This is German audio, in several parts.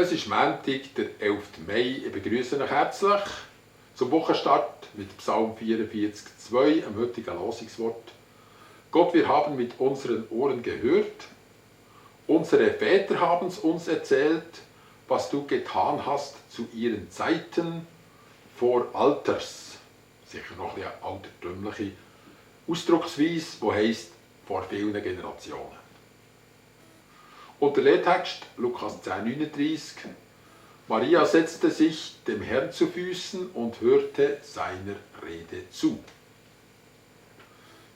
Es ist Montag, der 11. Mai. Ich begrüße euch herzlich zum Wochenstart mit Psalm 44,2, am heutigen Losungswort. Gott, wir haben mit unseren Ohren gehört, unsere Väter haben es uns erzählt, was du getan hast zu ihren Zeiten vor Alters. Sicher noch eine altertümliche Ausdrucksweise, die heisst vor vielen Generationen. Und der Lehrtext, Lukas 10,39. Maria setzte sich dem Herrn zu Füßen und hörte seiner Rede zu.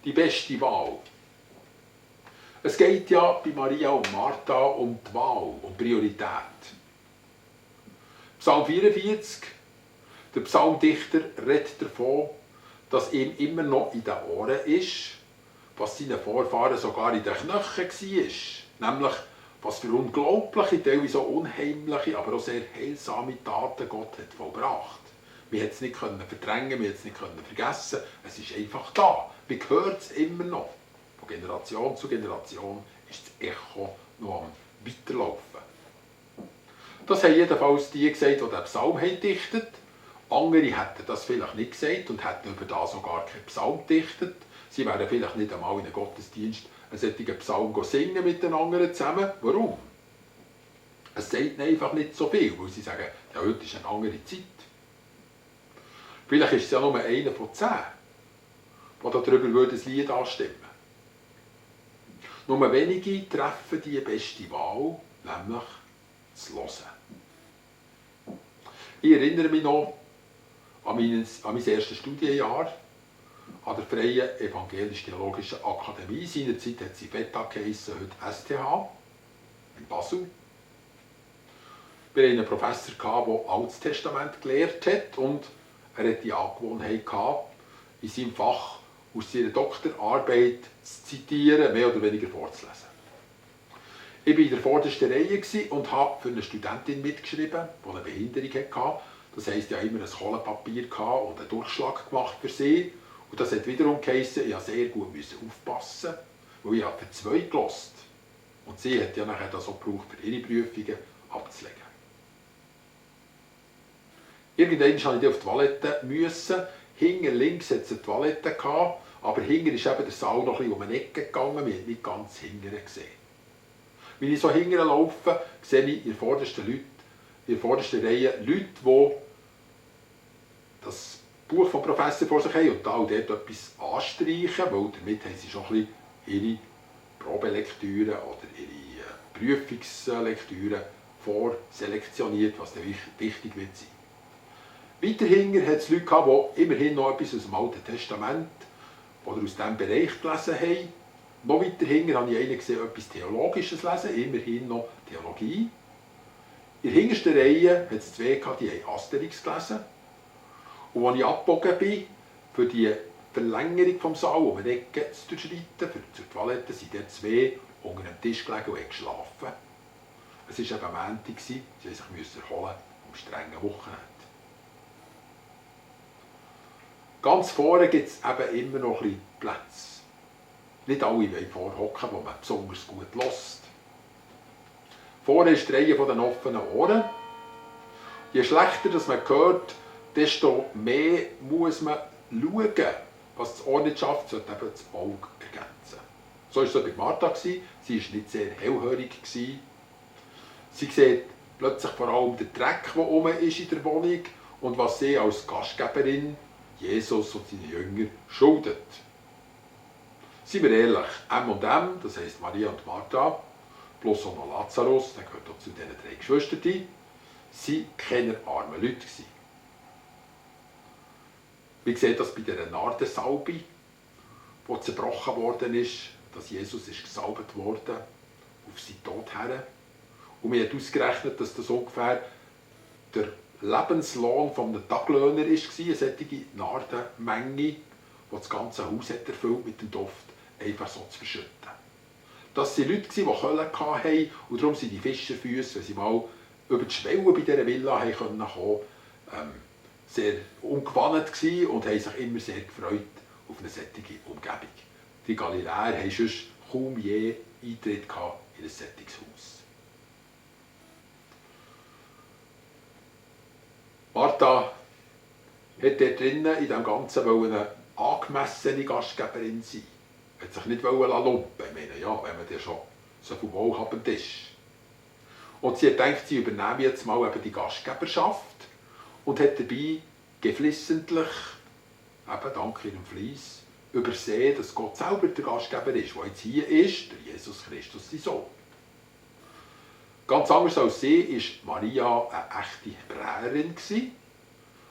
Die beste Wahl. Es geht ja bei Maria und Martha um die Wahl, um Priorität. Psalm 44, der Psalmdichter redet davon, dass ihm immer noch in den Ohren ist, was seinen Vorfahren sogar in den Knochen war. Nämlich, was für unglaubliche, teilweise so unheimliche, aber auch sehr heilsame Taten Gott hat vollbracht. Wir konnten es nicht verdrängen, wir konnten es nicht vergessen. Es ist einfach da. Wir hören es immer noch. Von Generation zu Generation ist das Echo noch am Weiterlaufen. Das haben jedenfalls die gesagt, die den Psalm haben gedichtet. Andere hätten das vielleicht nicht gesagt und hätten über das sogar keinen Psalm gedichtet. Sie wären vielleicht nicht einmal in einem Gottesdienst einen solchen Psalm singen mit den anderen zusammen. Warum? Es sagt ihnen einfach nicht so viel, weil sie sagen, ja, heute ist eine andere Zeit. Vielleicht ist es ja nur einer von 10, der darüber ein Lied anstimmen würde. Nur wenige treffen die beste Wahl, nämlich zu hören. Ich erinnere mich noch an mein erstes Studienjahr an der Freien Evangelisch-Theologischen Akademie. Seinerzeit hat sie FETA geheissen, heute STH in Basel. Wir hatten einen Professor, der Altes Testament gelehrt hat und er hatte die Angewohnheit gehabt, in seinem Fach aus seiner Doktorarbeit zu zitieren, mehr oder weniger vorzulesen. Ich war in der vordersten Reihe und habe für eine Studentin mitgeschrieben, die eine Behinderung hatte. Das heisst, ich hatte immer ein Kohlenpapier und einen Durchschlag gemacht für sie. Und das hat wiederum geheissen, ich musste sehr gut aufpassen, weil ich für 2 gehört. Und sie hat ja nachher das auch gebraucht, für ihre Prüfungen abzulegen. Irgendwann musste ich auf die Toilette. Hinten links hatte es eine Toilette, aber hinten ist eben der Saal noch ein bisschen um eine Ecke gegangen, wir haben nicht ganz hinten gesehen. Wenn ich so hinten laufe, sehe ich in der vordersten Reihe Leute, die das Buch vom Professor vor sich haben und da und dort etwas anstreichen, weil damit haben sie schon ein bisschen ihre Probelektüren oder ihre Prüfungslektüren vorselektioniert, was dann wichtig wird sein. Weiter hinten hat es Leute gehabt, die immerhin noch etwas aus dem Alten Testament oder aus diesem Bereich gelesen haben. Noch weiter hinten habe ich einen gesehen, etwas Theologisches lesen, immerhin noch Theologie. In der hintersten Reihe hat es 2 gehabt, die haben Asterix gelesen. Und als ich abgebogen bin, für die Verlängerung des Saals, um eine Ecke zu durchschreiten, zur Toilette, sind dort 2 unter dem Tisch gelegen und haben geschlafen. Es war eben Montag, sie mussten sich erholen am strengen Wochenende. Ganz vorne gibt es eben immer noch ein bisschen Plätze. Nicht alle wollen vorhocken, wo man besonders gut hört. Vorne ist die Reihe der offenen Ohren. Je schlechter das man hört, desto mehr muss man schauen. Was das Ohr nicht schafft, sollte eben das Auge ergänzen. So war es bei Martha. Sie war nicht sehr hellhörig. Sie sieht plötzlich vor allem den Dreck, der oben ist in der Wohnung und was sie als Gastgeberin Jesus und seine Jünger schuldet. Seien wir ehrlich, M&M, das heisst Maria und Martha, plus auch noch Lazarus, der gehört auch zu diesen 3 Geschwistern, waren keine armen Leute. Wie sieht das bei dieser Nardensalbe, die zerbrochen worden ist, dass Jesus ist gesalbt worden auf seinen Tod her. Und man hat ausgerechnet, dass das ungefähr der Lebenslohn von einem Taglöhner war, eine solche Nardenmenge, die das ganze Haus hat erfüllt mit dem Duft, einfach so zu verschütten. Das waren Leute, die Köln hatten und darum sind die Fischerfüße, wenn sie mal über die Schwelle bei dieser Villa kommen konnten, sehr ungewandt gewesen und haben sich immer sehr gefreut auf eine solche Umgebung. Die Galiläer hatten sonst kaum je Eintritt in ein solches Haus. Martha hat dort drinnen in dem Ganzen eine angemessene Gastgeberin sein. Hat sich nicht lumpen lassen. Ich meine, ja, wenn man dann schon so viel wohlhabend ist. Und sie hat gedacht, sie übernehme jetzt mal eben die Gastgeberschaft und hat dabei geflissentlich, eben dank ihrem Fleiss, übersehen, dass Gott selber der Gastgeber ist, der jetzt hier ist, der Jesus Christus, sein Sohn. Ganz anders als sie war Maria eine echte Hebräerin.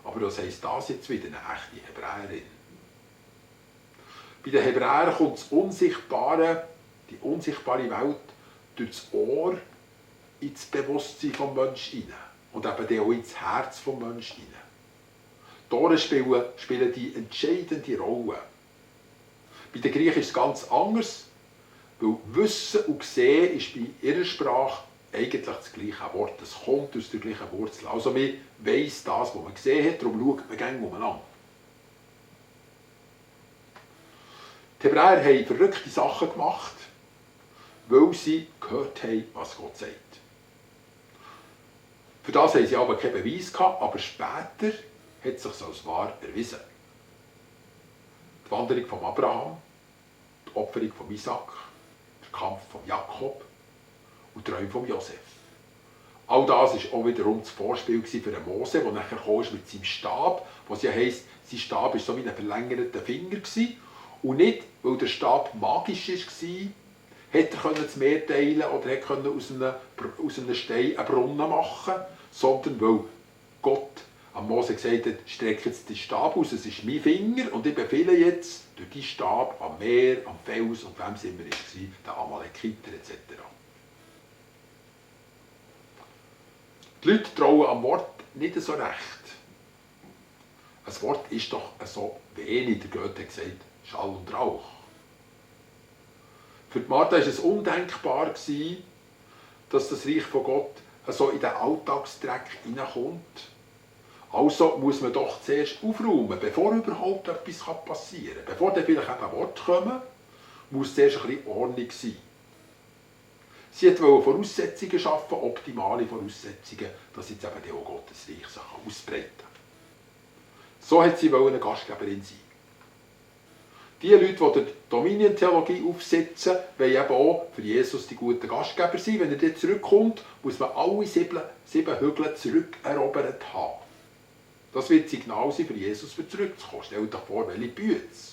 Aber was heisst das jetzt wieder, eine echte Hebräerin? Bei den Hebräern kommt das Unsichtbare, die unsichtbare Welt, durch das Ohr ins Bewusstsein des Menschen hinein. Und eben auch ins Herz des Menschen hinein. Die Ohren spielen die entscheidende Rolle. Bei den Griechen ist es ganz anders, weil Wissen und Sehen ist bei ihrer Sprache eigentlich das gleiche Wort. Es kommt aus der gleichen Wurzel. Also man weiss das, was man gesehen hat, darum schaut man gerne umeinander. Die Hebräer haben verrückte Sachen gemacht, weil sie gehört haben, was Gott sagt. Für das haben sie aber keinen Beweis gehabt, aber später hat es sich als wahr erwiesen. Die Wanderung von Abraham, die Opferung von Isaac, der Kampf von Jakob und die Träume von Josef. All das war auch wiederum das Vorspiel für den Mose, der nachher kam mit seinem Stab, was ja heisst, sein Stab war so wie ein verlängerter Finger. Und nicht, weil der Stab magisch war, hätte er das Meer teilen oder hätte aus einem Stein einen Brunnen machen, sondern weil Gott am Mose gesagt hat, strecke jetzt den Stab aus, es ist mein Finger und ich befehle jetzt durch diesen Stab am Meer, am Fels und wem es immer war, den Amalekiter etc. Die Leute trauen am Wort nicht so recht. Ein Wort ist doch so wenig, der Goethe hat gesagt, Schall und Rauch. Für die Martha war es undenkbar, dass das Reich von Gott so in den Alltagsdreck hineinkommt. Also muss man doch zuerst aufräumen, bevor überhaupt etwas passieren kann. Bevor dann vielleicht eben Worte kommen, muss zuerst ein bisschen Ordnung sein. Sie wollte Voraussetzungen schaffen, optimale Voraussetzungen, dass jetzt eben auch Gottes Reich sich ausbreiten kann. So hat sie eine Gastgeberin sein. Die Leute, die die Dominion-Theologie aufsetzen, wollen eben auch für Jesus die guten Gastgeber sein. Wenn er dort zurückkommt, muss man alle sieben Hügel zurückerobert haben. Das wird das Signal sein, für Jesus für zurückzukommen. Stellt euch vor, welche Bütze.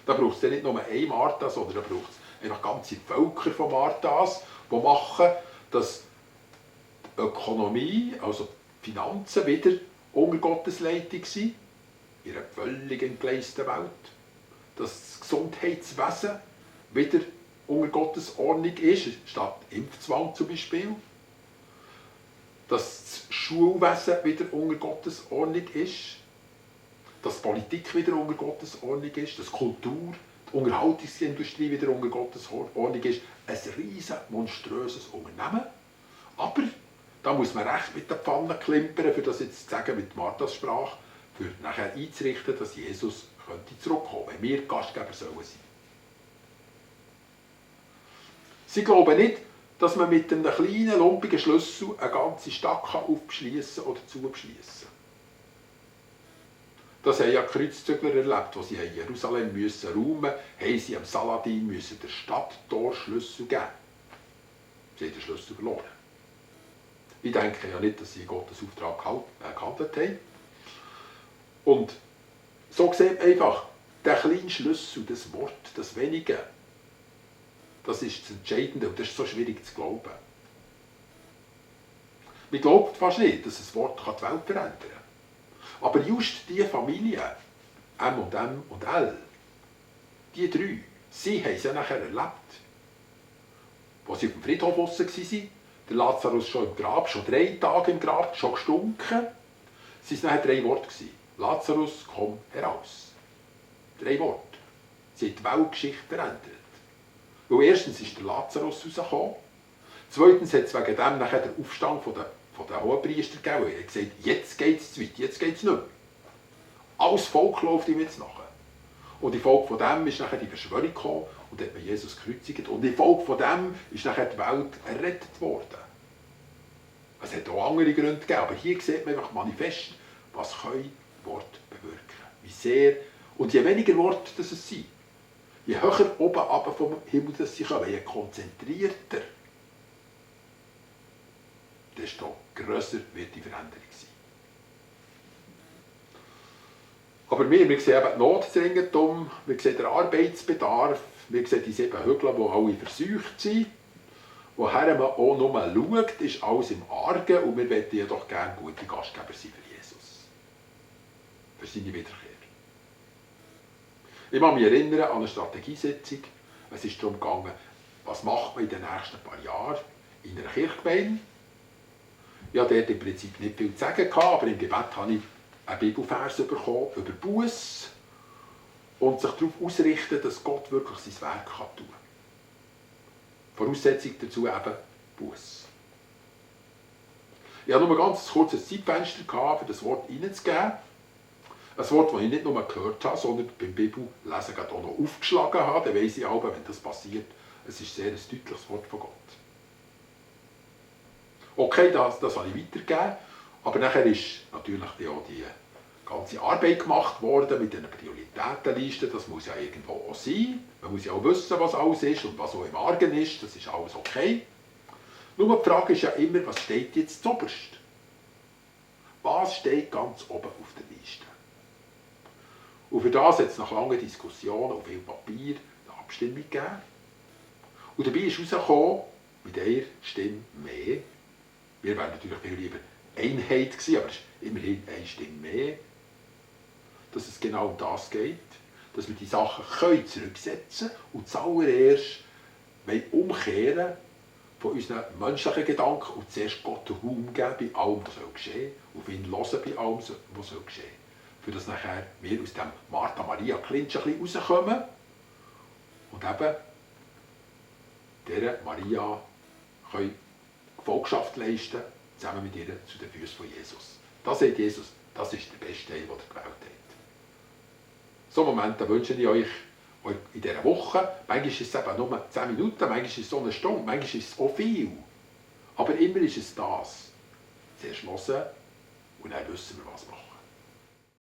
Da braucht es nicht nur eine Martha, sondern da braucht es einfach ganze Völker von Marthas, die machen, dass die Ökonomie, also die Finanzen, wieder unter Gottes Leitung sind, in einer völlig entgleisten Welt. Dass das Gesundheitswesen wieder unter Gottes Ordnung ist, statt Impfzwang zum Beispiel. Dass das Schulwesen wieder unter Gottes Ordnung ist. Dass die Politik wieder unter Gottes Ordnung ist. Dass die Kultur, die Unterhaltungsindustrie wieder unter Gottes Ordnung ist. Ein riesen, monströses Unternehmen. Aber da muss man recht mit den Pfannen klimpern, für das jetzt zu sagen mit Marthas Sprache, für nachher einzurichten, dass Jesus könnte zurückkommen, wenn wir Gastgeber sollen sein. Sie glauben nicht, dass man mit einem kleinen, lumpigen Schlüssel eine ganze Stadt aufschliessen oder zuschliessen kann. Das haben ja die Kreuzzügler erlebt, als sie Jerusalem räumen mussten, haben sie am Saladin den Stadttorschlüssel geben. Sie haben den Schlüssel verloren. Ich denke ja nicht, dass sie Gottes Auftrag gehandelt haben. Und so sieht man einfach, der kleine Schlüssel, das Wort, das Wenige, das ist das Entscheidende und das ist so schwierig zu glauben. Man glaubt fast nicht, dass ein Wort die Welt verändern kann. Aber just diese Familie, M und M und L, die drei, sie haben es ja nachher erlebt. Als sie auf dem Friedhof draussen waren, der Lazarus schon im Grab, schon 3 Tage im Grab, schon gestunken, es waren nachher 3 Worte. Lazarus, komm heraus. 3 Worte. Sie haben die Weltgeschichte verändert. Weil erstens ist der Lazarus rausgekommen, zweitens hat es wegen dem nachher den Aufstand von den Hohenpriester gegeben. Er hat gesagt, jetzt geht es zu weit, jetzt geht es nicht mehr. Alles Volk läuft ihm jetzt nachher. Und in Folge von dem ist nachher die Verschwörung gekommen und hat man Jesus gekreuzigt. Und in Folge von dem ist nachher die Welt errettet worden. Es hat auch andere Gründe gegeben, aber hier sieht man einfach manifest, was können Worte bewirken. Wie sehr, und je weniger Worte das es sind, je höher oben runter vom Himmel das sie kommen, je konzentrierter, desto grösser wird die Veränderung sein. Aber wir sehen eben die Notdringentum, wir sehen den Arbeitsbedarf, wir sehen die 7 Hügel, die alle verseucht sind. Woher man auch nur schaut, ist alles im Argen und wir wollen jedoch gerne gute Gastgeber sein für Jesus. Für seine Wiederkehr. Ich kann mich erinnern an eine Strategiesitzung. Es ist darum gegangen, was macht man in den nächsten paar Jahren in einer Kirchgemeinde. Ich hatte dort im Prinzip nicht viel zu sagen, aber im Gebet habe ich einen Bibelvers bekommen über Buß und sich darauf ausrichten, dass Gott wirklich sein Werk tun kann. Voraussetzung dazu eben Buß. Ich hatte nur ein ganz kurzes Zeitfenster, um das Wort hineinzugeben. Ein Wort, das ich nicht nur gehört habe, sondern beim Bibellesen auch noch aufgeschlagen habe. Dann weiss ich auch, wenn das passiert, es ist sehr ein deutliches Wort von Gott. Okay, das habe ich weitergegeben. Aber nachher ist natürlich auch die ganze Arbeit gemacht worden mit den Prioritätenlisten. Das muss ja irgendwo auch sein. Man muss ja auch wissen, was alles ist und was auch im Argen ist. Das ist alles okay. Nur die Frage ist ja immer, was steht jetzt zuoberst? Was steht ganz oben auf der Liste? Und für das hat es nach langen Diskussionen und viel Papier eine Abstimmung gegeben. Und dabei ist herausgekommen, mit einer Stimme mehr. Wir wären natürlich viel lieber Einheit gewesen, aber es ist immerhin eine Stimme mehr. Dass es genau um das geht, dass wir die Sachen zurücksetzen können und zuallererst umkehren von unseren menschlichen Gedanken und zuerst Gott Raum geben bei allem, was geschehen soll, auf ihn hören bei allem, was geschehen soll. Für das nachher wir aus dem Martha-Maria-Clinch ein bisschen rauskommen und eben dieser Maria können Gefolgschaft leisten, zusammen mit ihr zu den Füßen von Jesus. Das sagt Jesus, das ist der beste Teil, den er gewählt hat. So Momente wünsche ich euch in dieser Woche. Manchmal ist es eben nur 10 Minuten, manchmal ist es so eine Stunde, manchmal ist es auch viel. Aber immer ist es das. Zuerst hören und dann wissen wir, was machen.